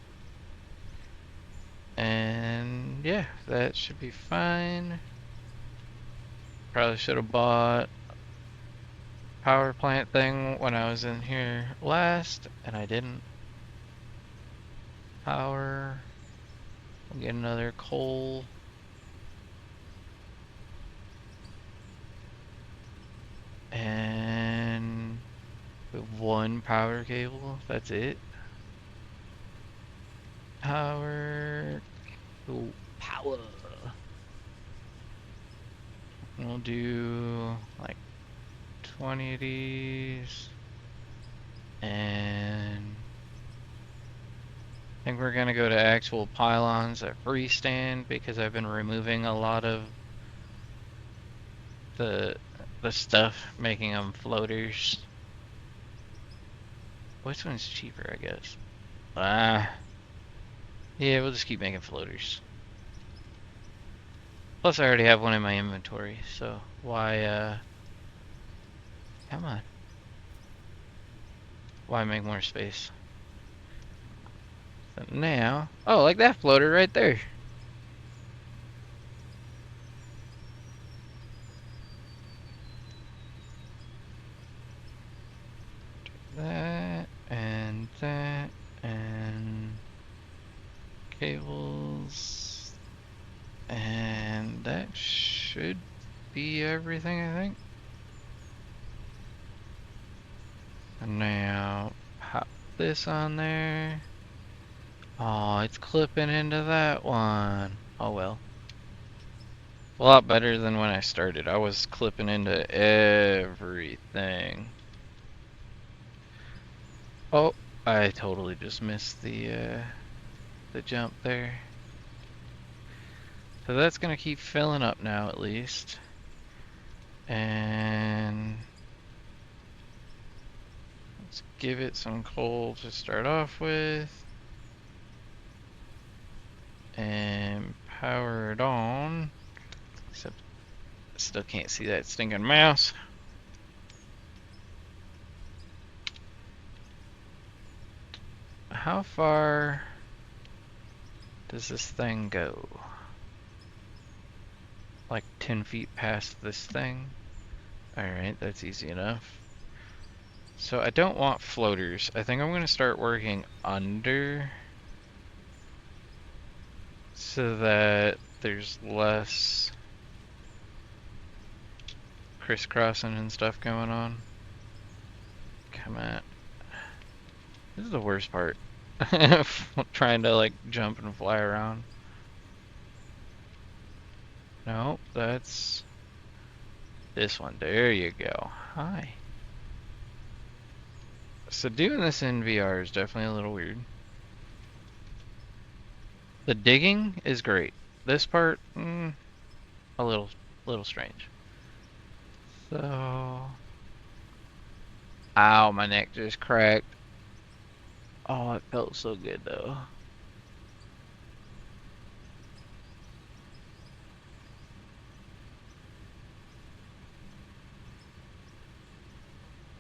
And yeah, that should be fine. Probably should have bought power plant thing when I was in here last, and I didn't. Power. We'll get another coal. And one power cable. That's it. Power. Ooh, power. We'll do like 20 of these. And I think we're gonna go to actual pylons that freestand because I've been removing a lot of the stuff, making them floaters. Which one's cheaper, I guess? Yeah, we'll just keep making floaters. Plus, I already have one in my inventory, so why, come on. Why make more space? So now, oh, like that floater right there. That, and cables, and that should be everything, I think. And now, pop this on there. Oh, it's clipping into that one. Oh well. A lot better than when I started. I was clipping into everything. Oh, I totally just missed the jump there. So that's gonna keep filling up now at least. And let's give it some coal to start off with. And power it on. Except I still can't see that stinking mouse. How far does this thing go? Like 10 feet past this thing? Alright, that's easy enough. So I don't want floaters. I think I'm going to start working under so that there's less crisscrossing and stuff going on. Come on. This is the worst part. Trying to like jump and fly around. Nope, that's this one. There you go. Hi. So doing this in VR is definitely a little weird. The digging is great. This part, a little strange. So, ow, my neck just cracked. Oh, it felt so good though.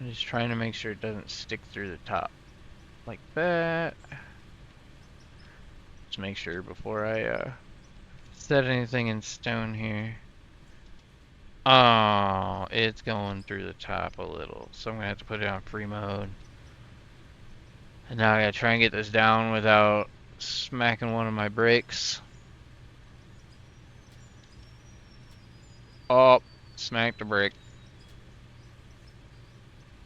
I'm just trying to make sure it doesn't stick through the top. Like that. Just make sure before I set anything in stone here. Oh, it's going through the top a little. So I'm gonna have to put it on free mode. And now I gotta try and get this down without smacking one of my brakes. Oh, smacked the brake.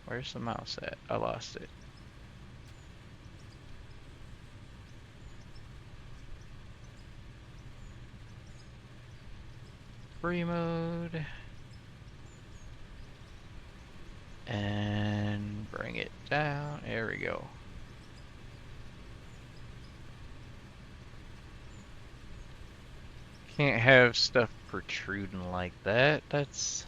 Where's the mouse at? I lost it. Free mode. And bring it down. There we go. Can't have stuff protruding like that. That's...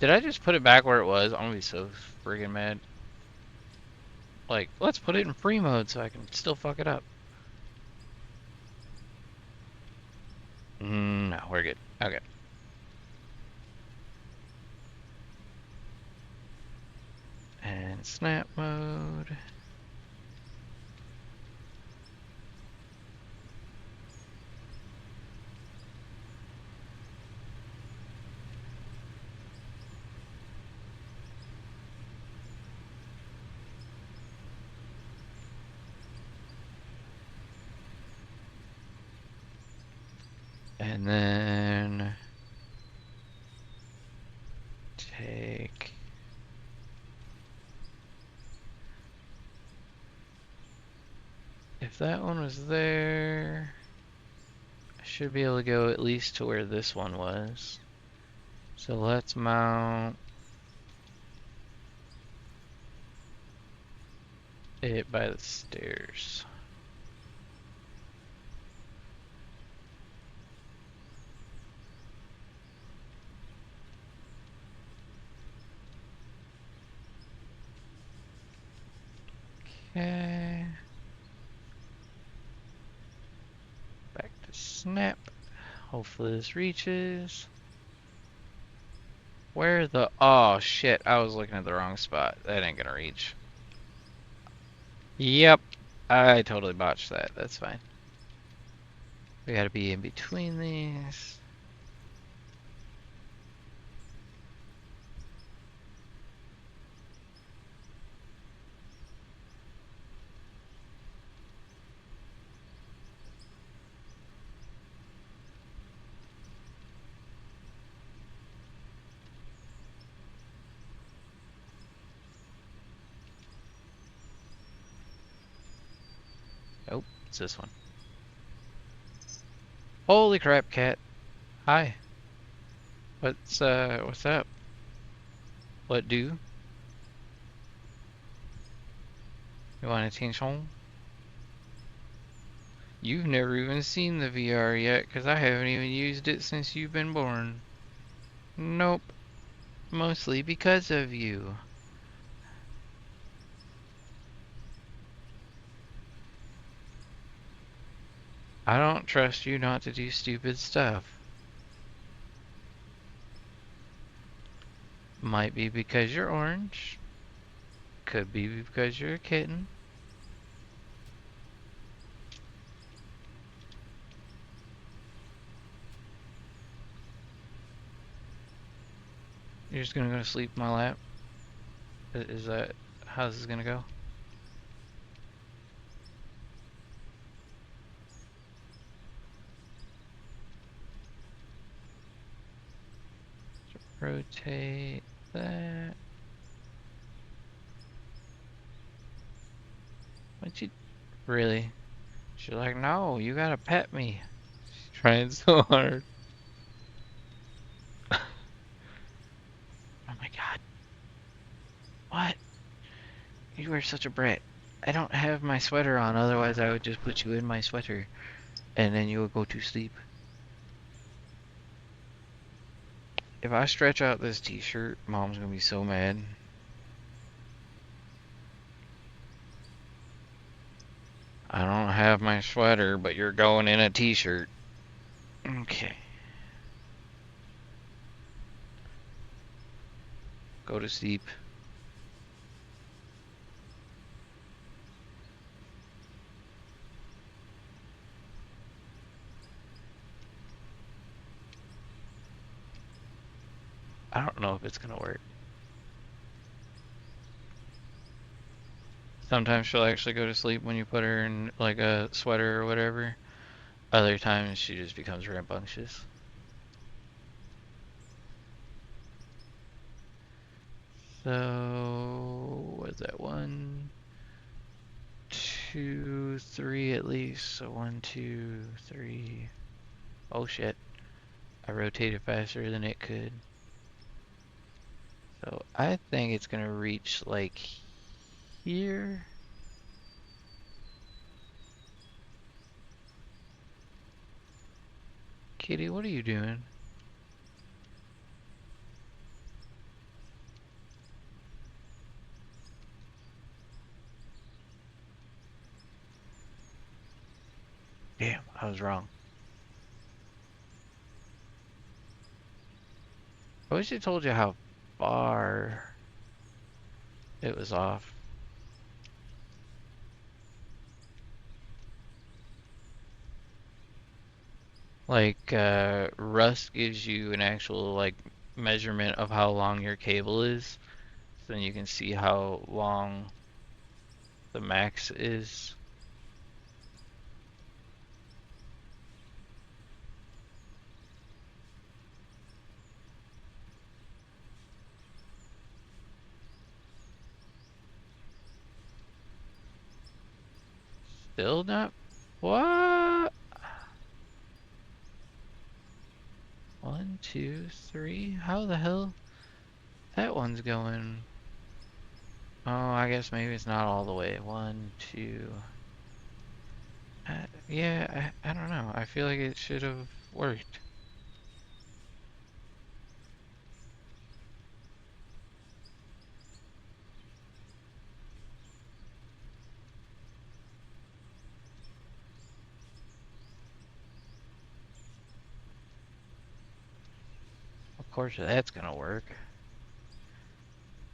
Did I just put it back where it was? I'm gonna be so friggin' mad. Like, let's put it in free mode so I can still fuck it up. No, we're good. Okay. And snap mode. And then take if that one was there, I should be able to go at least to where this one was. So let's mount it by the stairs. Okay. Back to snap. Hopefully this reaches. Where the... Oh, shit. I was looking at the wrong spot. That ain't gonna reach. Yep. I totally botched that. That's fine. We gotta be in between these. Oh, it's this one. Holy crap, cat. Hi. What's up? What do? You want attention? You've never even seen the VR yet, because I haven't even used it since you've been born. Nope. Mostly because of you. I don't trust you not to do stupid stuff. Might be because you're orange. Could be because you're a kitten. You're just gonna go to sleep in my lap? Is that how's this gonna go? Rotate that. What you really? She's like, no, you gotta pet me. She's trying so hard. Oh my god. What? You are such a brat. I don't have my sweater on, otherwise I would just put you in my sweater. And then you would go to sleep. If I stretch out this t-shirt, Mom's gonna be so mad. I don't have my sweater, but you're going in a t-shirt. Okay. Go to sleep. I don't know if it's gonna work. Sometimes she'll actually go to sleep when you put her in like a sweater or whatever. Other times she just becomes rambunctious. So, what's that? 1, 2, 3 at least. So 1, 2, 3. Oh shit. I rotated faster than it could. So I think it's gonna reach like here. Kitty, what are you doing? Damn, I was wrong. I wish I told you how far it was off. Like, Rust gives you an actual, like, measurement of how long your cable is. So then you can see how long the max is. Still not. What? 1, 2, 3. How the hell? That one's going. Oh, I guess maybe it's not all the way. 1, 2. Yeah, I don't know. I feel like it should have worked. Of course, that's gonna work.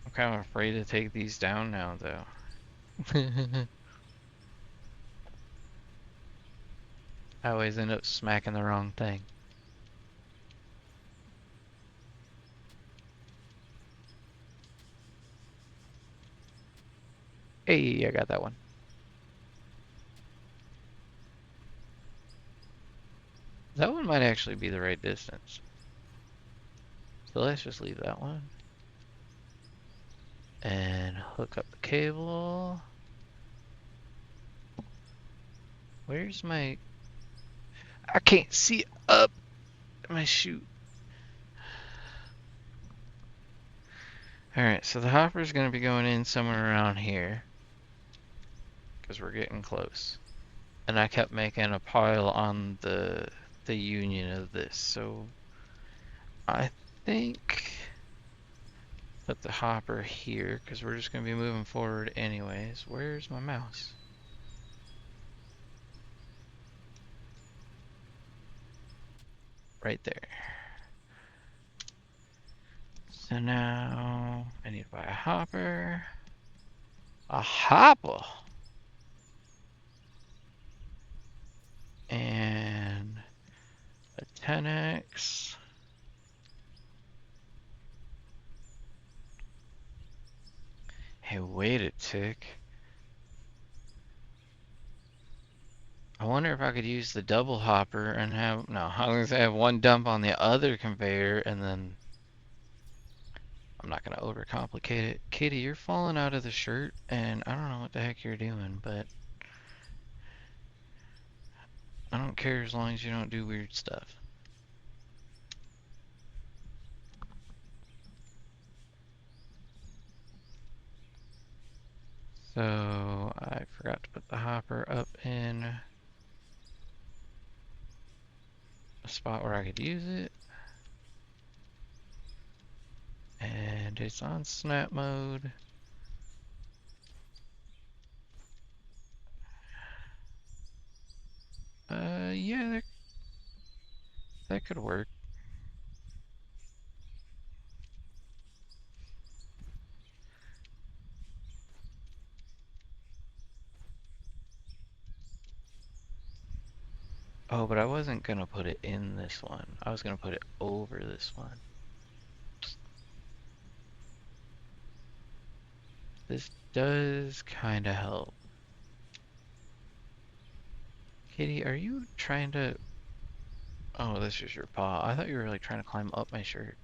I'm kind of afraid to take these down now, though. I always end up smacking the wrong thing. Hey, I got that one. That one might actually be the right distance. So let's just leave that one. And hook up the cable. Where's my... I can't see up my chute. Alright, so the hopper's going to be going in somewhere around here. Because we're getting close. And I kept making a pile on the union of this. So I think put the hopper here because we're just going to be moving forward anyways. Where's my mouse? Right there. So now I need to buy a hopper. A hopper! And a 10x. Hey, wait a tick. I wonder if I could use the double hopper and have, no, I was gonna say have one dump on the other conveyor and then I'm not gonna overcomplicate it. Katie, you're falling out of the shirt and I don't know what the heck you're doing, but I don't care as long as you don't do weird stuff. So I forgot to put the hopper up in a spot where I could use it. And it's on snap mode. Yeah, that could work. Oh, but I wasn't gonna put it in this one. I was gonna put it over this one. This does kind of help. Kitty, are you trying to... Oh, this is your paw. I thought you were like trying to climb up my shirt.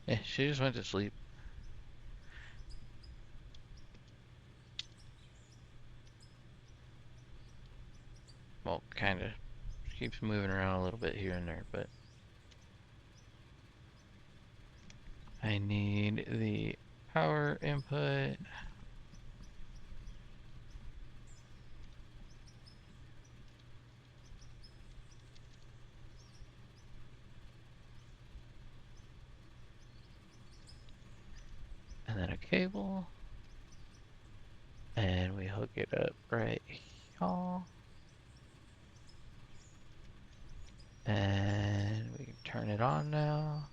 Yeah, she just went to sleep. Well, kinda. She keeps moving around a little bit here and there, but... I need the power input. And then a cable. And we hook it up right here. And we can turn it on now.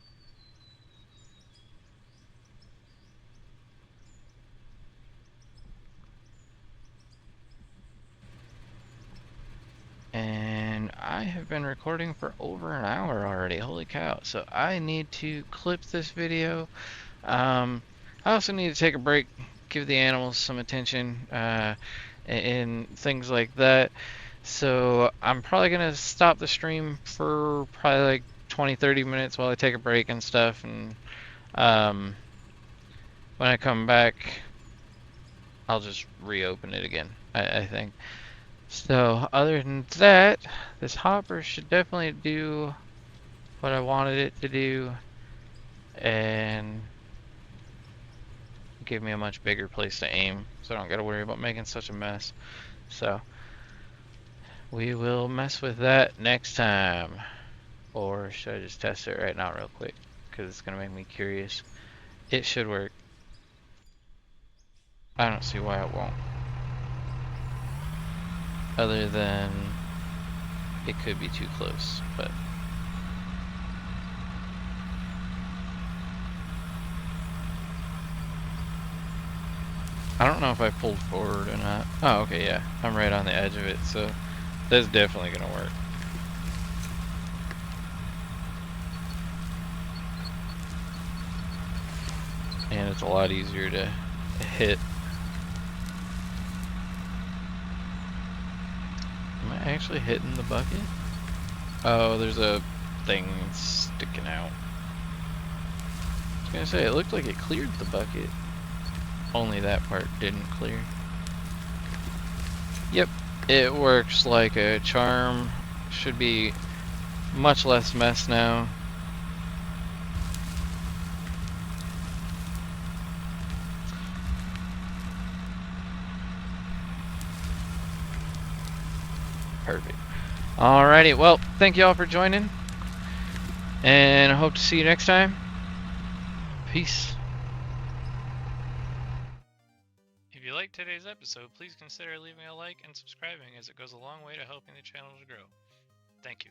And I have been recording for over an hour already. Holy cow. So I need to clip this video. I also need to take a break, give the animals some attention, and things like that. So I'm probably going to stop the stream for probably like 20-30 minutes while I take a break and stuff. And when I come back, I'll just reopen it again, I think. So other than that, this hopper should definitely do what I wanted it to do and give me a much bigger place to aim so I don't gotta worry about making such a mess. So we will mess with that next time. Or should I just test it right now real quick? Because it's gonna make me curious. It should work. I don't see why it won't. Other than it could be too close, but I don't know if I pulled forward or not. Oh, okay, yeah. I'm right on the edge of it, so that's definitely gonna work. And it's a lot easier to hit. Am I actually hitting the bucket? Oh, there's a thing sticking out. I was gonna say, it looked like it cleared the bucket. Only that part didn't clear. Yep, it works like a charm. Should be much less mess now. Perfect. Alrighty, well, thank you all for joining. And I hope to see you next time. Peace. If you liked today's episode, please consider leaving a like and subscribing as it goes a long way to helping the channel to grow. Thank you.